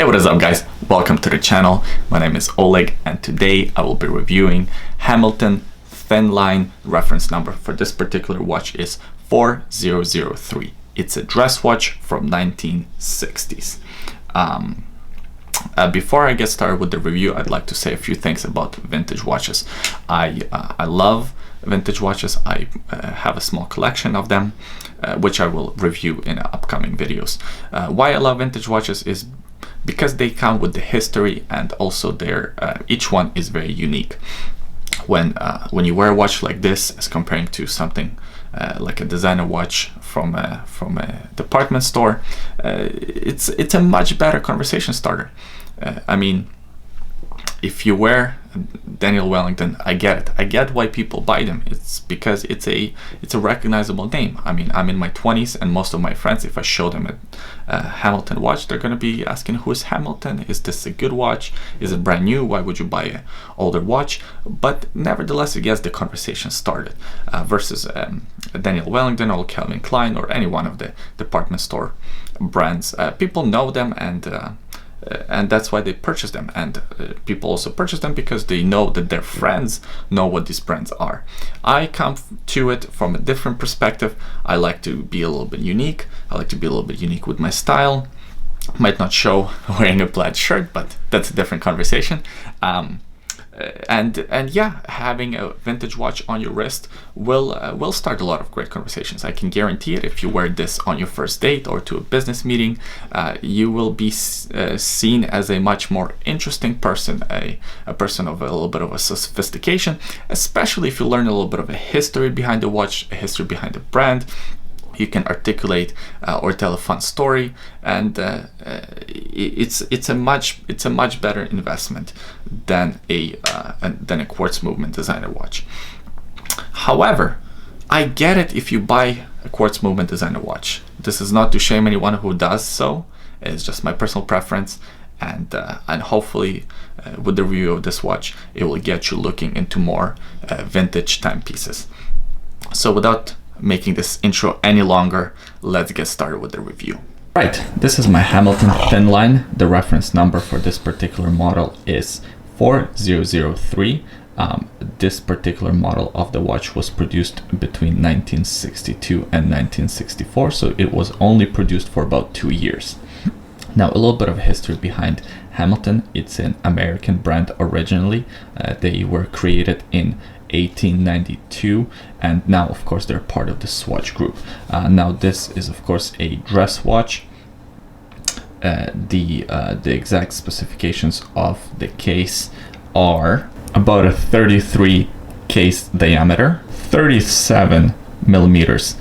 Hey, what is up guys? Welcome to the channel. My name is Oleg and today I will be reviewing Hamilton Thinline. Reference number for this particular watch is 4003. It's a dress watch from 1960s. Before I get started with the review, I'd like to say a few things about vintage watches. I love vintage watches. I have a small collection of them, which I will review in upcoming videos. Why I love vintage watches is because they come with the history, and also each one is very unique. When you wear a watch like this, as comparing to something like a designer watch from a department store, it's a much better conversation starter. I mean, if you wear Daniel Wellington, I get it. I get why people buy them. It's because it's a recognizable name. I mean, I'm in my 20s, and most of my friends, if I show them a Hamilton watch, they're going to be asking, who is Hamilton? Is this a good watch? Is it brand new? Why would you buy an older watch? But nevertheless, it gets the conversation started. Versus Daniel Wellington or Calvin Klein or any one of the department store brands. People know them, and that's why they purchase them, and people also purchase them because they know that their friends know what these brands are. I come to it from a different perspective. I like to be a little bit unique. I like to be a little bit unique with my style. Might not show wearing a plaid shirt, but that's a different conversation. And yeah, having a vintage watch on your wrist will start a lot of great conversations. I can guarantee it. If you wear this on your first date or to a business meeting, you will be seen as a much more interesting person, a person of a little bit of a sophistication, especially if you learn a little bit of a history behind the watch, a history behind the brand. You can articulate or tell a fun story, and it's a much better investment than a quartz movement designer watch. However, I get it if you buy a quartz movement designer watch. This is not to shame anyone who does so. It's just my personal preference, and hopefully with the review of this watch, it will get you looking into more vintage timepieces. So without making this intro any longer, let's get started with the review. Right, this is my Hamilton Thinline. The reference number for this particular model is 4003. This particular model of the watch was produced between 1962 and 1964, so it was only produced for about 2 years. Now, a little bit of history behind Hamilton. It's an American brand originally. They were created in 1892, and now of course they're part of the Swatch Group. Now this is of course a dress watch. The exact specifications of the case are about a 33 case diameter, 37 millimeters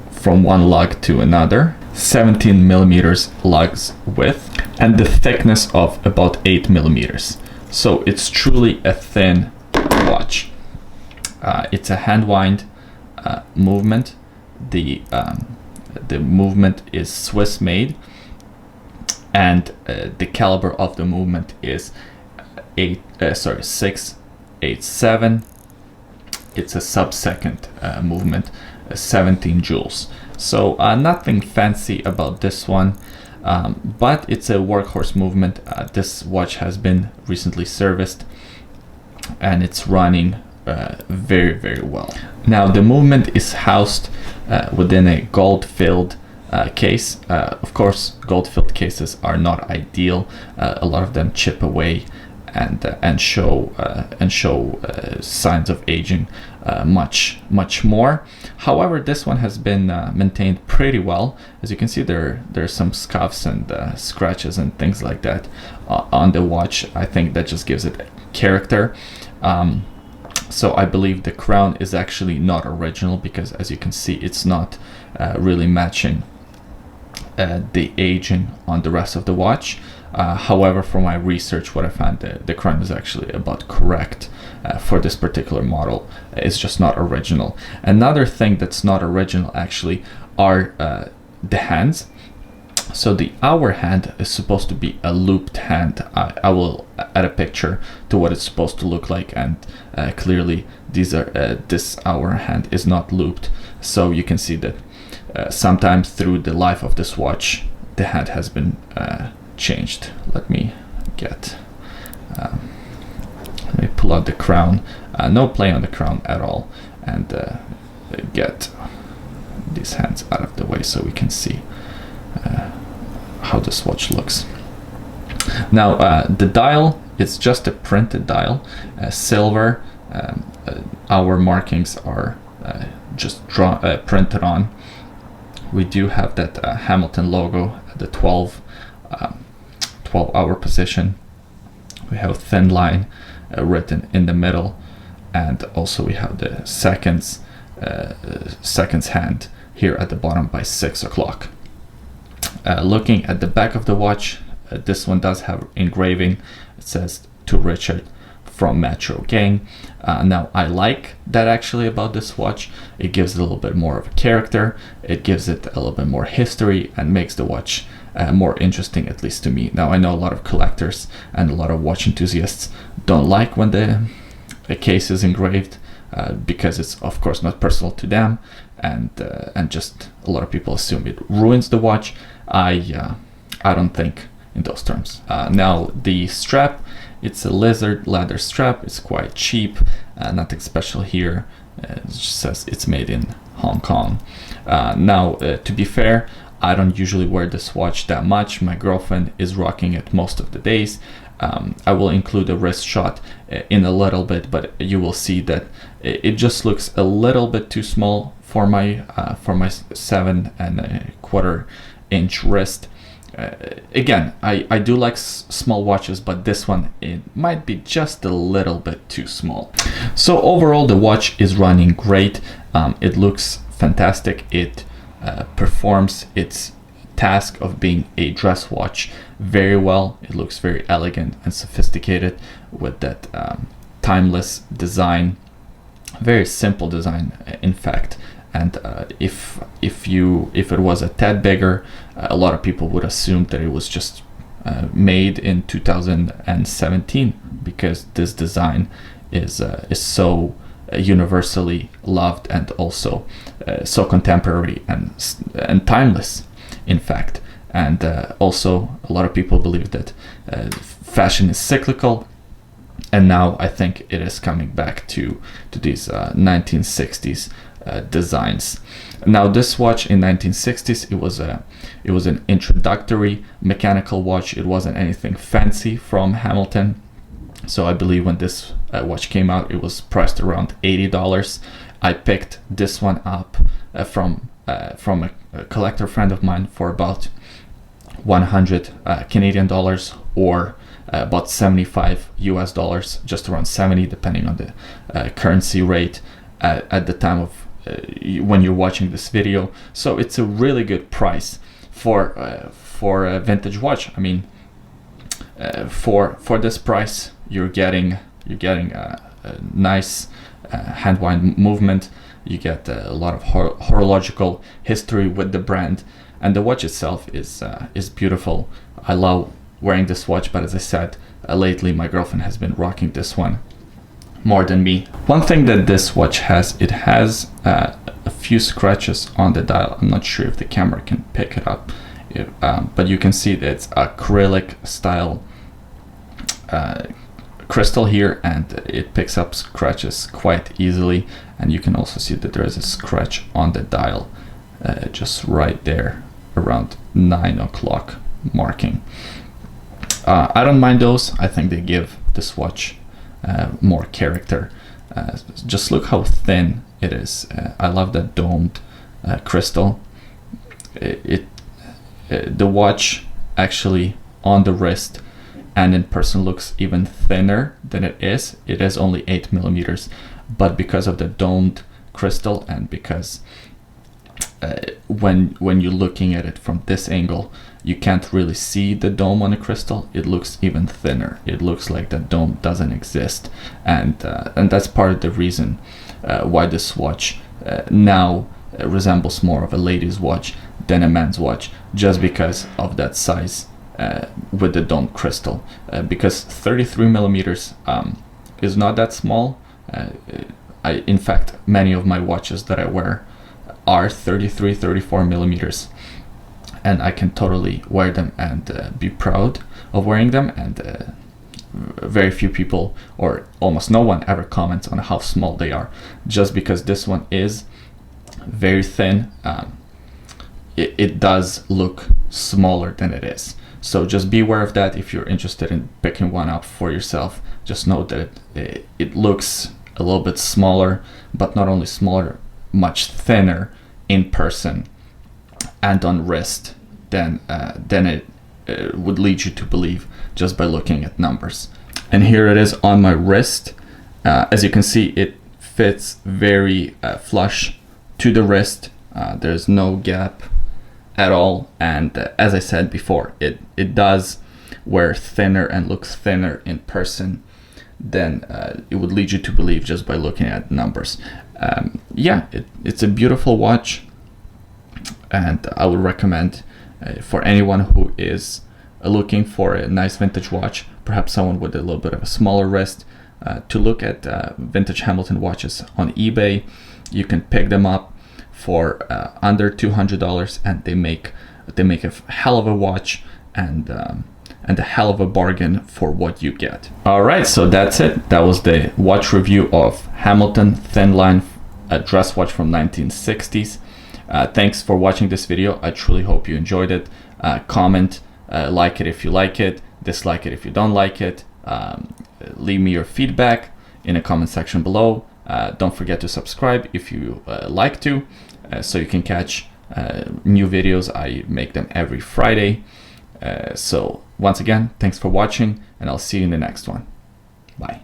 from one lug to another, 17 millimeters lugs width, and the thickness of about 8 millimeters. So it's truly a thin watch. It's a hand wind movement. The movement is Swiss made, and the caliber of the movement is 687. It's a sub-second movement, 17 joules. So nothing fancy about this one, but it's a workhorse movement. This watch has been recently serviced, and it's running very, very well. Now the movement is housed within a gold-filled case. Of course, gold-filled cases are not ideal. A lot of them chip away and show signs of aging much more. However, this one has been maintained pretty well. As you can see, there's some scuffs and scratches and things like that on the watch. I think that just gives it character. So I believe the crown is actually not original, because as you can see, it's not really matching the aging on the rest of the watch. However, from my research, what I found, the crown is actually about correct for this particular model. It's just not original. Another thing that's not original actually are the hands. So the hour hand is supposed to be a looped hand. I will add a picture to what it's supposed to look like, and clearly this hour hand is not looped. So you can see that sometimes through the life of this watch, the hand has been changed. Let me pull out the crown. No play on the crown at all, and get these hands out of the way so we can see how this watch looks. Now the dial, it's just a printed dial, silver. Our markings are just printed on. We do have that Hamilton logo at the 12-hour position. We have Thinline written in the middle, and also we have the seconds hand here at the bottom by 6 o'clock. Looking at the back of the watch, this one does have engraving. It says, "To Richard from Metro Gang." Now I like that actually about this watch. It gives it a little bit more of a character. It gives it a little bit more history and makes the watch more interesting, at least to me. Now I know a lot of collectors and a lot of watch enthusiasts don't like when the case is engraved because it's of course not personal to them, and just a lot of people assume it ruins the watch. I don't think in those terms. Now the strap, it's a lizard leather strap. It's quite cheap, nothing special here. It just says it's made in Hong Kong. Now to be fair, I don't usually wear this watch that much. My girlfriend is rocking it most of the days. I will include a wrist shot in a little bit, but you will see that it just looks a little bit too small for my 7.25 inch wrist. Again, I do like small watches, but this one, it might be just a little bit too small. So overall, the watch is running great. It looks fantastic. It performs its task of being a dress watch very well. It looks very elegant and sophisticated with that timeless design, very simple design in fact. And if it was a tad bigger, a lot of people would assume that it was just made in 2017, because this design is so universally loved, and also so contemporary and timeless, in fact. And also a lot of people believe that fashion is cyclical, and now I think it is coming back to these 1960s designs. Now this watch in 1960s, it was an introductory mechanical watch. It wasn't anything fancy from Hamilton. So I believe when this watch came out, it was priced around $80. I picked this one up from a collector friend of mine for about 100 Canadian dollars, or about 75 US dollars, just around 70 depending on the currency rate at the time of when you're watching this video. So it's a really good price for a vintage watch. I mean, for this price, you're getting a nice hand wind movement. You get a lot of horological history with the brand, and the watch itself is beautiful. I love wearing this watch, but as I said, lately my girlfriend has been rocking this one more than me. One thing that this watch has, it has a few scratches on the dial. I'm not sure if the camera can pick it up, but you can see that it's acrylic style crystal here, and it picks up scratches quite easily. And you can also see that there is a scratch on the dial just right there around 9 o'clock marking. I don't mind those. I think they give this watch more character. Just look how thin it is. I love that domed crystal. The watch actually on the wrist and in person looks even thinner than it is. It is only 8 millimeters, but because of the domed crystal, and because when you're looking at it from this angle, you can't really see the dome on the crystal. It looks even thinner. It looks like the dome doesn't exist, and that's part of the reason why this watch now resembles more of a lady's watch than a man's watch, just because of that size with the dome crystal. Because 33 millimeters is not that small. In fact, many of my watches that I wear are 33, 34 millimeters. and I can totally wear them and be proud of wearing them. And very few people, or almost no one, ever comments on how small they are. Just because this one is very thin, it does look smaller than it is. So just be aware of that. If you're interested in picking one up for yourself, just know that it looks a little bit smaller, but not only smaller, much thinner in person and on wrist than it would lead you to believe just by looking at numbers. And here it is on my wrist. As you can see, it fits very flush to the wrist. There's no gap at all, and as I said before, it does wear thinner and looks thinner in person than it would lead you to believe just by looking at numbers. Yeah, it's a beautiful watch, and I would recommend for anyone who is looking for a nice vintage watch, perhaps someone with a little bit of a smaller wrist, to look at vintage Hamilton watches on eBay. You can pick them up for under $200, and they make a hell of a watch and a hell of a bargain for what you get. All right, so that's it. That was the watch review of Hamilton Thinline, a dress watch from 1960s. Thanks for watching this video. I truly hope you enjoyed it. Comment, like it if you like it, dislike it if you don't like it. Leave me your feedback in the comment section below. Don't forget to subscribe if you like to, so you can catch new videos. I make them every Friday. So once again, thanks for watching, and I'll see you in the next one. Bye.